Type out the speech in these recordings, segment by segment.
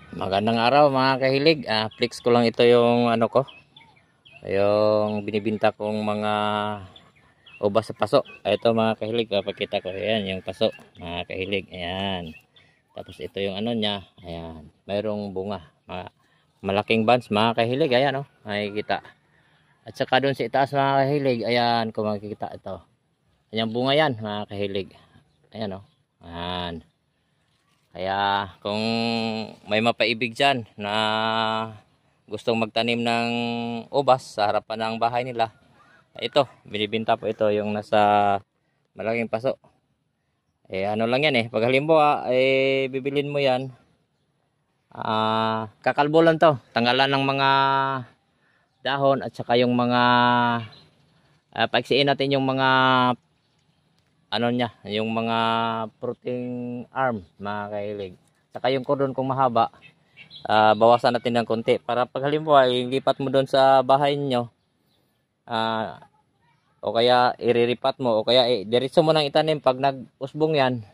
Magandang araw mga kahilig. Flex ko lang ito yung ano ko. Yung binibinta kong mga ubas sa paso. Ito mga kahilig, papakita ko. Ayan yung paso mga kahilig. Ayan. Tapos ito yung ano niya. Ayan. Mayroong bunga. Malaking bunch mga kahilig. Ayan, oh. Makikita. At saka doon sa itaas mga kahilig. Ayan kung makikita ito. Ayan bunga yan mga kahilig. Ayan, oh. Ayan. Kaya kung may mapaibig dyan na gustong magtanim ng ubas sa harapan ng bahay nila, ito, binibinta po ito yung nasa malaking paso. Ano lang yan pag halimbawa bibilin mo yan, kakalbo lang to, tanggalan ng mga dahon at saka yung mga paiksiin natin yung mga ano niya, yung mga fruiting arm mga kahilig. Saka yung cordon kung mahaba, bawasan natin ng konti para pag halimbawa ilipat mo doon sa bahay niyo, o kaya iriripat mo o kaya diretso mo nang itanim. Pag nag-usbong yan,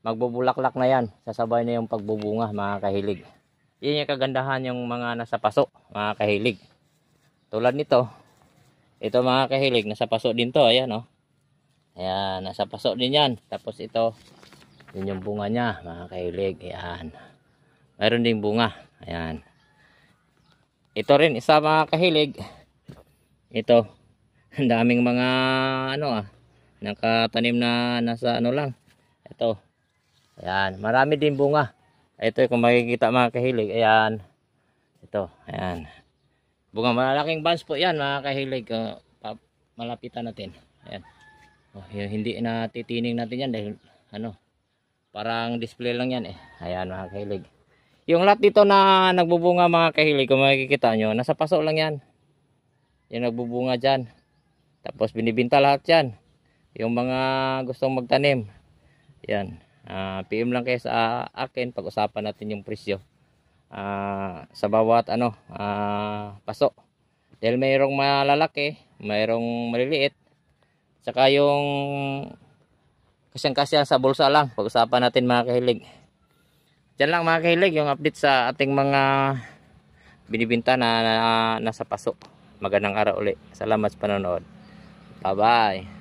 magbubulaklak na yan, sasabay na yung pagbubunga mga kahilig. Yun yung kagandahan yung mga nasa paso mga kahilig. Tulad nito, ito mga kahilig, nasa paso din to. Ayan, oh. Ayan, nasa paso din yan. Tapos ito, yun yung bunga niya mga kahilig. Ayan, mayroon ding bunga. Ayan, ito rin isa mga kahilig. Ito, ang daming mga ano nakatanim na nasa ano lang. Ito, ayan, marami din bunga. Ito kung makikita mga kahilig. Ayan, ito, ayan, bunga, malaking bunch po yan mga kahilig. Malapitan natin. Ayan. Hindi na titining natin yan dahil ano, parang display lang yan Ayan mga kahilig. Yung lot dito na nagbubunga mga kahilig, kung makikita nyo, nasa paso lang yan. Yung nagbubunga dyan. Tapos binibinta lahat yan. Yung mga gustong magtanim, yan, PM lang kayo sa akin, pag-usapan natin yung presyo sa bawat ano paso. Dahil mayroong malalaki, mayroong maliliit, saka yung kasyang-kasya sa bulsa lang, pag-usapan natin mga kahilig. Diyan lang mga kahilig yung update sa ating mga binibinta na nasa paso. Magandang araw ulit. Salamat sa panonood. Bye bye.